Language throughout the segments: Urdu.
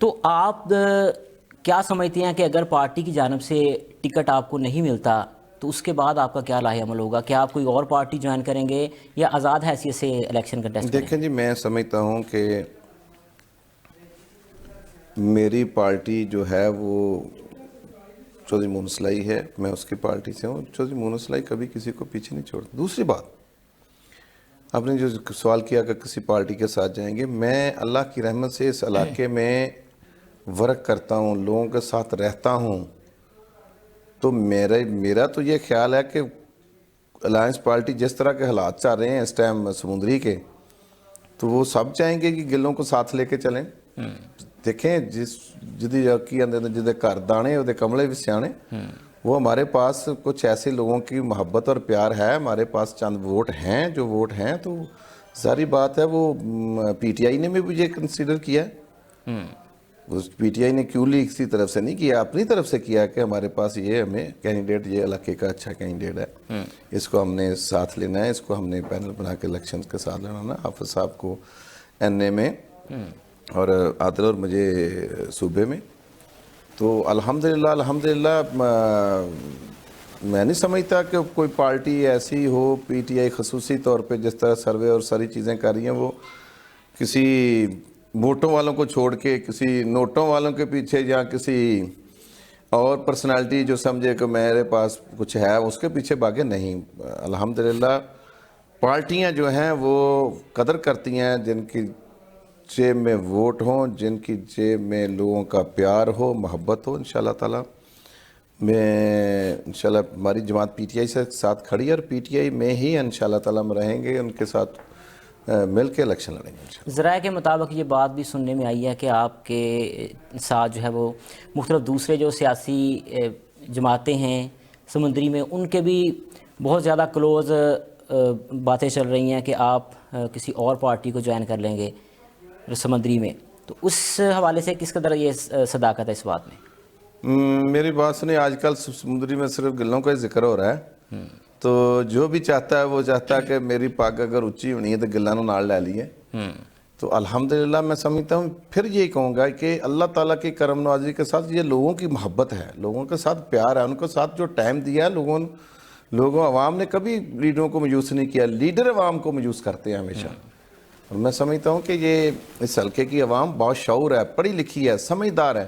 تو آپ کیا سمجھتے ہیں کہ اگر پارٹی کی جانب سے ٹکٹ آپ کو نہیں ملتا تو اس کے بعد آپ کا کیا لاہ عمل ہوگا؟ کیا آپ کوئی اور پارٹی جوائن کریں گے یا آزاد حیثیت سے الیکشن کنٹیسٹ کریں گے؟ دیکھیں جی، میں سمجھتا ہوں کہ میری پارٹی جو ہے وہ چودھری مونس اصلاحی ہے، میں اس کی پارٹی سے ہوں. چودھری مونس اصلاحی کبھی کسی کو پیچھے نہیں چھوڑتا. دوسری بات، آپ نے جو سوال کیا کہ کسی پارٹی کے ساتھ جائیں گے، میں اللہ کی رحمت سے اس علاقے میں ورک کرتا ہوں، لوگوں کے ساتھ رہتا ہوں. تو میرا تو یہ خیال ہے کہ الائنس پارٹی جس طرح کے حالات چل رہے ہیں اس ٹائم سمندری کے، تو وہ سب چاہیں گے کہ گلوں کو ساتھ لے کے چلیں. دیکھیں جدی کی اندر جدے گھر دانے وہ کملے بھی سیانے، وہ ہمارے پاس کچھ ایسے لوگوں کی محبت اور پیار ہے. ہمارے پاس چند ووٹ ہیں، جو ووٹ ہیں، تو ظاہری بات ہے وہ پی ٹی آئی نے بھی یہ کنسیڈر کیا ہے. پی ٹی آئی نے کیوں لی کسی طرف سے نہیں کیا، اپنی طرف سے کیا کہ ہمارے پاس یہ ہمیں کینڈیڈیٹ یہ علاقے کا اچھا کینڈیڈیٹ ہے، اس کو ہم نے ساتھ لینا ہے، اس کو ہم نے پینل بنا کے الیکشن کے ساتھ لینا. حافظ صاحب کو این اے میں اور عادل اور مجھے صوبے میں. تو الحمدللہ میں نہیں سمجھتا کہ کوئی پارٹی ایسی ہو، پی ٹی آئی خصوصی طور پہ جس طرح سروے اور ساری چیزیں کر رہی ہیں، وہ کسی ووٹوں والوں کو چھوڑ کے کسی نوٹوں والوں کے پیچھے یا کسی اور پرسنالٹی جو سمجھے کہ میرے پاس کچھ ہے اس کے پیچھے بھاگے نہیں. الحمدللہ پارٹیاں جو ہیں وہ قدر کرتی ہیں جن کی جیب میں ووٹ ہوں، جن کی جیب میں لوگوں کا پیار ہو، محبت ہو. انشاءاللہ تعالی میں انشاءاللہ ہماری جماعت پی ٹی آئی سے ساتھ کھڑی ہے اور پی ٹی آئی میں ہی انشاءاللہ تعالی ہم رہیں گے، ان کے ساتھ مل کے الیکشن لڑیں گے. ذرائع کے مطابق یہ بات بھی سننے میں آئی ہے کہ آپ کے ساتھ جو ہے وہ مختلف دوسرے جو سیاسی جماعتیں ہیں سمندری میں، ان کے بھی بہت زیادہ کلوز باتیں چل رہی ہیں کہ آپ کسی اور پارٹی کو جوائن کر لیں گے سمندری میں. تو اس حوالے سے کس قدر یہ صداقت ہے اس بات میں؟ میری بات سنیں، آج کل سمندری میں صرف گلوں کا ہی ذکر ہو رہا ہے. تو جو بھی چاہتا ہے وہ چاہتا ہے کہ میری پاگ اگر اونچی ہونی ہے تو گلوں نے نال لے لیے. تو الحمدللہ میں سمجھتا ہوں، پھر یہی کہوں گا کہ اللہ تعالیٰ کی کرم نوازی کے ساتھ یہ لوگوں کی محبت ہے، لوگوں کے ساتھ پیار ہے، ان کے ساتھ جو ٹائم دیا ہے لوگوں عوام نے کبھی لیڈروں کو مایوس نہیں کیا. لیڈر عوام کو مایوس کرتے ہیں ہمیشہ. اور میں سمجھتا ہوں کہ یہ اس حلقے کی عوام بہت شعور ہے، پڑھی لکھی ہے، سمجھدار ہے.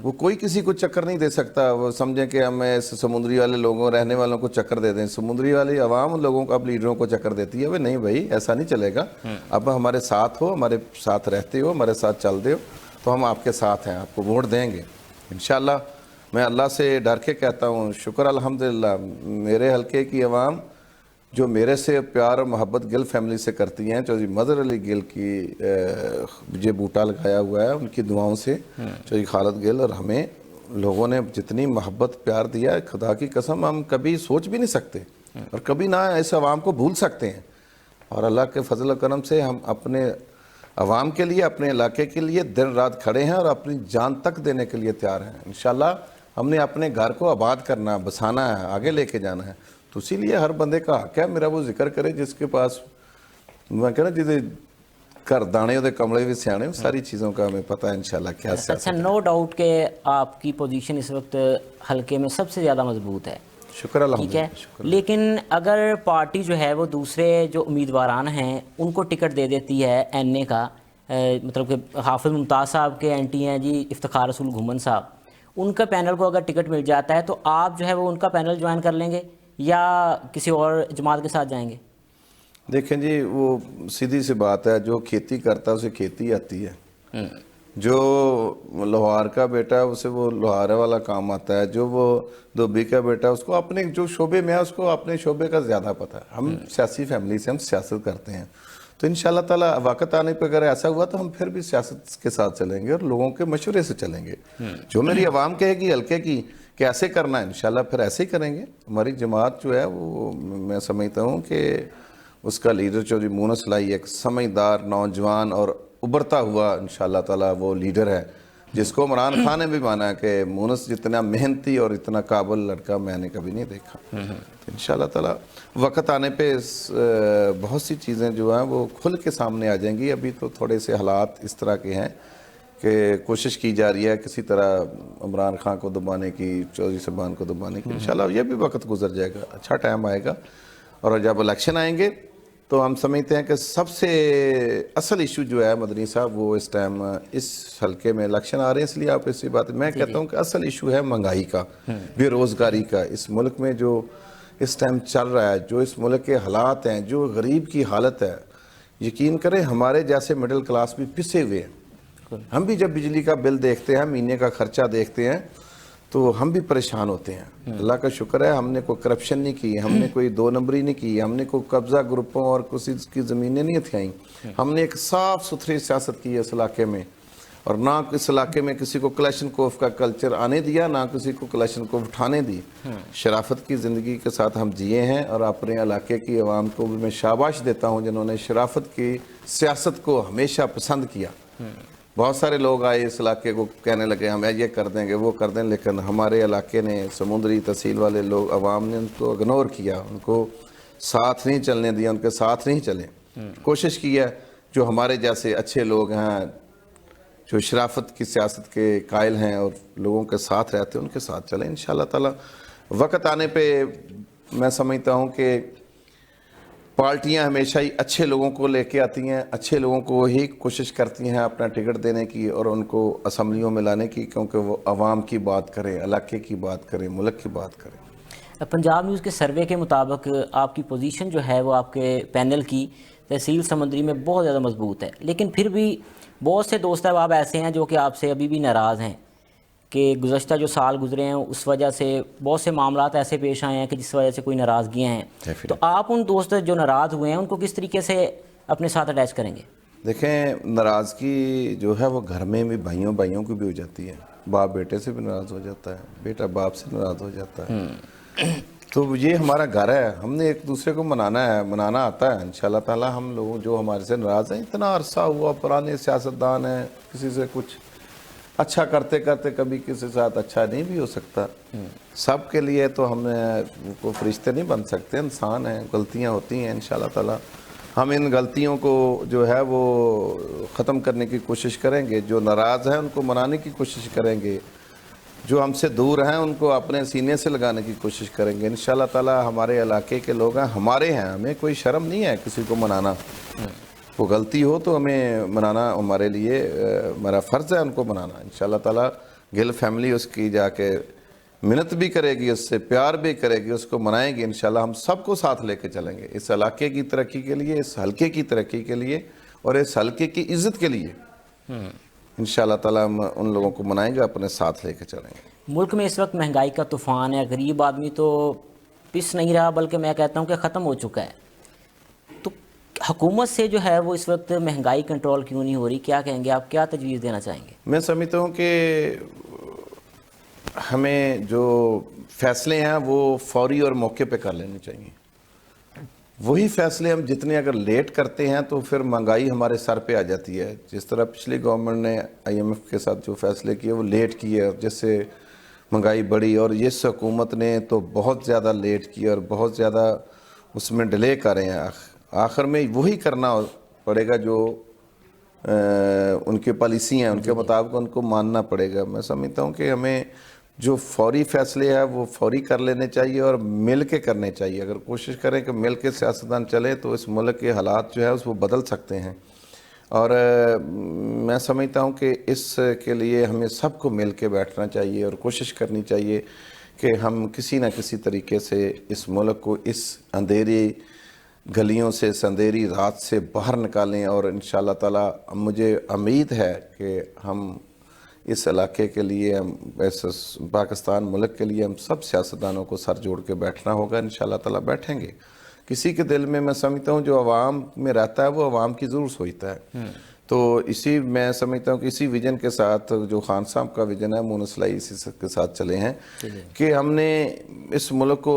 وہ کوئی کسی کو چکر نہیں دے سکتا. وہ سمجھیں کہ ہمیں سمندری والے لوگوں رہنے والوں کو چکر دے دیں. سمندری والی عوام لوگوں کو اب لیڈروں کو چکر دیتی ہے. نہیں بھائی، ایسا نہیں چلے گا. اب ہمارے ساتھ ہو، ہمارے ساتھ رہتے ہو، ہمارے ساتھ چلتے ہو، تو ہم آپ کے ساتھ ہیں، آپ کو ووٹ دیں گے انشاءاللہ. میں اللہ سے ڈر کے کہتا ہوں، شکر الحمدللہ میرے حلقے کی عوام جو میرے سے پیار اور محبت گل فیملی سے کرتی ہیں. چودھری مظہر علی گل کی یہ بوٹا لگایا ہوا ہے، ان کی دعاؤں سے چودھری خالد گل اور ہمیں لوگوں نے جتنی محبت پیار دیا ہے، خدا کی قسم ہم کبھی سوچ بھی نہیں سکتے اور کبھی نہ اس عوام کو بھول سکتے ہیں. اور اللہ کے فضل و کرم سے ہم اپنے عوام کے لیے، اپنے علاقے کے لیے دن رات کھڑے ہیں اور اپنی جان تک دینے کے لیے تیار ہیں. انشاءاللہ ہم نے اپنے گھر کو آباد کرنا، بسانا ہے، آگے لے کے جانا ہے. تو اسی لیے ہر بندے کا حق ہے میرا وہ ذکر کرے جس کے پاس، میں کہنا جدے گھر دانے دے کملے بھی سیانے، ساری چیزوں کا ہمیں پتہ ہے انشاءاللہ کیا سیاست ہے. اچھا، نو ڈاؤٹ کہ آپ کی پوزیشن اس وقت حلقے میں سب سے زیادہ مضبوط ہے. شکر الحمد. ٹھیک ہے، لیکن اگر پارٹی جو ہے وہ دوسرے جو امیدواران ہیں ان کو ٹکٹ دے دیتی ہے این اے کا، مطلب کہ حافظ ممتاز صاحب کے اینٹی ہیں جی افتخار رسول گھومن صاحب، ان کا پینل کو اگر ٹکٹ مل جاتا ہے تو آپ جو ہے وہ ان کا پینل جوائن کر لیں گے یا کسی اور جماعت کے ساتھ جائیں گے؟ دیکھیں جی، وہ سیدھی سی بات ہے، جو کھیتی کرتا ہے اسے کھیتی آتی ہے. جو لوہار کا بیٹا ہے اسے وہ لوہارے والا کام آتا ہے. جو وہ دھوبی کا بیٹا ہے اس کو اپنے جو شعبے میں ہے اس کو اپنے شعبے کا زیادہ پتہ ہے. ہم سیاسی فیملی سے ہم سیاست کرتے ہیں. تو انشاءاللہ تعالیٰ وقت آنے پہ اگر ایسا ہوا تو ہم پھر بھی سیاست کے ساتھ چلیں گے اور لوگوں کے مشورے سے چلیں گے. جو میری عوام کہے گی حلقے کی کہ ایسے کرنا ہے، انشاءاللہ پھر ایسے ہی کریں گے. ہماری جماعت جو ہے وہ میں سمجھتا ہوں کہ اس کا لیڈر چودھری مونس اصلاحی ایک سمجھدار نوجوان اور ابھرتا ہوا انشاءاللہ تعالیٰ وہ لیڈر ہے جس کو عمران خان نے بھی مانا کہ مونس جتنا محنتی اور اتنا قابل لڑکا میں نے کبھی نہیں دیکھا. تو انشاءاللہ تعالیٰ وقت آنے پہ بہت سی چیزیں جو ہیں وہ کھل کے سامنے آ جائیں گی. ابھی تو تھوڑے سے حالات اس طرح کے ہیں کہ کوشش کی جا رہی ہے کسی طرح عمران خان کو دبانے کی، چودھری صاحبان کو دبانے کی. انشاءاللہ یہ بھی وقت گزر جائے گا، اچھا ٹائم آئے گا. اور جب الیکشن آئیں گے تو ہم سمجھتے ہیں کہ سب سے اصل ایشو جو ہے مدنی صاحب وہ اس ٹائم اس حلقے میں الیکشن آ رہے ہیں، اس لیے آپ اسی بات میں کہتا ہوں کہ اصل ایشو ہے مہنگائی کا، بے روزگاری کا. اس ملک میں جو اس ٹائم چل رہا ہے، جو اس ملک کے حالات ہیں، جو غریب کی حالت ہے، یقین کریں ہمارے جیسے مڈل کلاس بھی پسے ہوئے ہیں. ہم بھی جب بجلی کا بل دیکھتے ہیں، مہینے کا خرچہ دیکھتے ہیں تو ہم بھی پریشان ہوتے ہیں. اللہ کا شکر ہے ہم نے کوئی کرپشن نہیں کی، ہم نے کوئی 2 نمبری نہیں کی، ہم نے کوئی قبضہ گروپوں اور کسی کی زمینیں نہیں ہتھیائیں. ہم نے ایک صاف ستھری سیاست کی ہے اس علاقے میں، اور نہ اس علاقے میں کسی کو کلیشن کوف کا کلچر آنے دیا، نہ کسی کو کلیشن کوف اٹھانے دی. شرافت کی زندگی کے ساتھ ہم جیے ہیں، اور اپنے علاقے کی عوام کو بھی میں شاباش دیتا ہوں جنہوں نے شرافت کی سیاست کو ہمیشہ پسند کیا. بہت سارے لوگ آئے اس علاقے کو کہنے لگے ہم یہ کر دیں گے وہ کر دیں، لیکن ہمارے علاقے نے سمندری تحصیل والے لوگ عوام نے ان کو اگنور کیا، ان کو ساتھ نہیں چلنے دیا، ان کے ساتھ نہیں چلے. کوشش کی ہے جو ہمارے جیسے اچھے لوگ ہیں، جو شرافت کی سیاست کے قائل ہیں اور لوگوں کے ساتھ رہتے ہیں، ان کے ساتھ چلیں. انشاءاللہ تعالی وقت آنے پہ میں سمجھتا ہوں کہ پارٹیاں ہمیشہ ہی اچھے لوگوں کو لے کے آتی ہیں، اچھے لوگوں کو ہی کوشش کرتی ہیں اپنا ٹکٹ دینے کی اور ان کو اسمبلیوں میں لانے کی، کیونکہ وہ عوام کی بات کریں، علاقے کی بات کریں، ملک کی بات کریں. پنجاب نیوز کے سروے کے مطابق آپ کی پوزیشن جو ہے وہ آپ کے پینل کی تحصیل سمندری میں بہت زیادہ مضبوط ہے، لیکن پھر بھی بہت سے دوست احباب ایسے ہیں جو کہ آپ سے ابھی بھی ناراض ہیں کہ گزشتہ جو سال گزرے ہیں اس وجہ سے بہت سے معاملات ایسے پیش آئے ہیں کہ جس وجہ سے کوئی ناراضگیاں ہیں. تو آپ ان دوست جو ناراض ہوئے ہیں ان کو کس طریقے سے اپنے ساتھ اٹیچ کریں گے؟ دیکھیں ناراضگی جو ہے وہ گھر میں بھی بھائیوں کی بھی ہو جاتی ہے. باپ بیٹے سے بھی ناراض ہو جاتا ہے، بیٹا باپ سے ناراض ہو جاتا ہے. تو یہ ہمارا گھر ہے، ہم نے ایک دوسرے کو منانا آتا ہے. انشاءاللہ تعالی ہم لوگ جو ہمارے سے ناراض ہیں، اتنا عرصہ ہوا، پرانے سیاستدان ہیں، کسی سے کچھ اچھا کرتے کرتے کبھی کسی ساتھ اچھا نہیں بھی ہو سکتا. سب کے لیے تو ہم کو فرشتے نہیں بن سکتے، انسان ہیں، غلطیاں ہوتی ہیں. انشاءاللہ تعالی ہم ان غلطیوں کو جو ہے وہ ختم کرنے کی کوشش کریں گے. جو ناراض ہیں ان کو منانے کی کوشش کریں گے، جو ہم سے دور ہیں ان کو اپنے سینے سے لگانے کی کوشش کریں گے. انشاءاللہ تعالی ہمارے علاقے کے لوگ ہیں، ہمارے ہیں، ہمیں کوئی شرم نہیں ہے کسی کو منانا. وہ غلطی ہو تو ہمیں منانا ہمارے لیے ہمارا فرض ہے ان کو منانا. انشاءاللہ تعالی گل فیملی اس کی جا کے منت بھی کرے گی، اس سے پیار بھی کرے گی، اس کو منائے گی. انشاءاللہ ہم سب کو ساتھ لے کے چلیں گے اس علاقے کی ترقی کے لیے، اس حلقے کی ترقی کے لیے اور اس حلقے کی عزت کے لیے. انشاءاللہ تعالی ہم ان لوگوں کو منائیں گے، اپنے ساتھ لے کے چلیں گے. ملک میں اس وقت مہنگائی کا طوفان ہے، غریب آدمی تو پس نہیں رہا بلکہ میں کہتا ہوں کہ ختم ہو چکا ہے. تو حکومت سے جو ہے وہ اس وقت مہنگائی کنٹرول کیوں نہیں ہو رہی؟ کیا کہیں گے آپ، کیا تجویز دینا چاہیں گے؟ میں سمجھتا ہوں کہ ہمیں جو فیصلے ہیں وہ فوری اور موقع پہ کر لینے چاہیے. وہی فیصلے ہم جتنے اگر لیٹ کرتے ہیں تو پھر مہنگائی ہمارے سر پہ آ جاتی ہے. جس طرح پچھلی گورنمنٹ نے IMF کے ساتھ جو فیصلے کیے وہ لیٹ کیے اور جس سے مہنگائی بڑھی، اور اس حکومت نے تو بہت زیادہ لیٹ کیا اور بہت زیادہ اس میں ڈیلے کر رہے ہیں. آخر میں وہی کرنا پڑے گا جو ان کی پالیسی ہیں، ان کے مطابق ان کو ماننا پڑے گا. میں سمجھتا ہوں کہ ہمیں جو فوری فیصلے ہیں وہ فوری کر لینے چاہیے اور مل کے کرنے چاہیے. اگر کوشش کریں کہ مل کے سیاستدان چلے تو اس ملک کے حالات جو ہے اس کو بدل سکتے ہیں. اور میں سمجھتا ہوں کہ اس کے لیے ہمیں سب کو مل کے بیٹھنا چاہیے اور کوشش کرنی چاہیے کہ ہم کسی نہ کسی طریقے سے اس ملک کو اس اندھیری گلیوں سے، اس اندھیری رات سے باہر نکالیں. اور انشاءاللہ تعالی مجھے امید ہے کہ ہم اس علاقے کے لیے، ہم اس پاکستان ملک کے لیے ہم سب سیاستدانوں کو سر جوڑ کے بیٹھنا ہوگا. انشاءاللہ تعالی بیٹھیں گے. کسی کے دل میں سمجھتا ہوں جو عوام میں رہتا ہے وہ عوام کی ضرور سوچتا ہے. تو اسی میں سمجھتا ہوں کہ اسی ویژن کے ساتھ جو خان صاحب کا ویژن ہے، مون اصلاحی، اسی کے ساتھ چلے ہیں کہ ہم نے اس ملک کو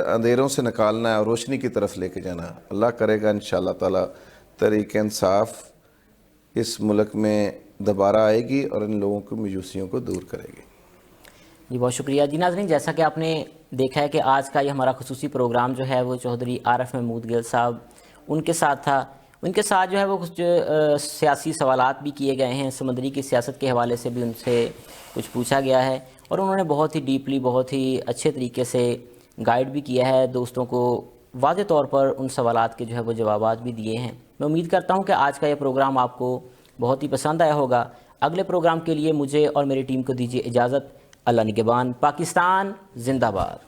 اندھیروں سے نکالنا ہے اور روشنی کی طرف لے کے جانا ہے. اللہ کرے گا انشاءاللہ تعالی تحریک انصاف اس ملک میں دوبارہ آئے گی اور ان لوگوں کی مایوسیوں کو دور کرے گی. جی بہت شکریہ. جی ناظرین، جیسا کہ آپ نے دیکھا ہے کہ آج کا یہ ہمارا خصوصی پروگرام جو ہے وہ چودھری عارف محمود گل صاحب ان کے ساتھ تھا. ان کے ساتھ جو ہے وہ کچھ سیاسی سوالات بھی کیے گئے ہیں، سمندری کی سیاست کے حوالے سے بھی ان سے کچھ پوچھا گیا ہے، اور انہوں نے بہت ہی ڈیپلی، بہت ہی اچھے طریقے سے گائیڈ بھی کیا ہے دوستوں کو، واضح طور پر ان سوالات کے جو ہے وہ جوابات بھی دیے ہیں۔ میں امید کرتا ہوں کہ آج کا یہ پروگرام آپ کو بہت ہی پسند آیا ہوگا۔ اگلے پروگرام کے لیے مجھے اور میری ٹیم کو دیجیے اجازت۔ اللہ نگہبان۔ پاکستان زندہ باد۔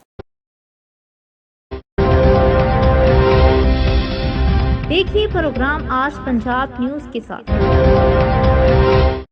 دیکھیے پروگرام آج پنجاب نیوز کے ساتھ۔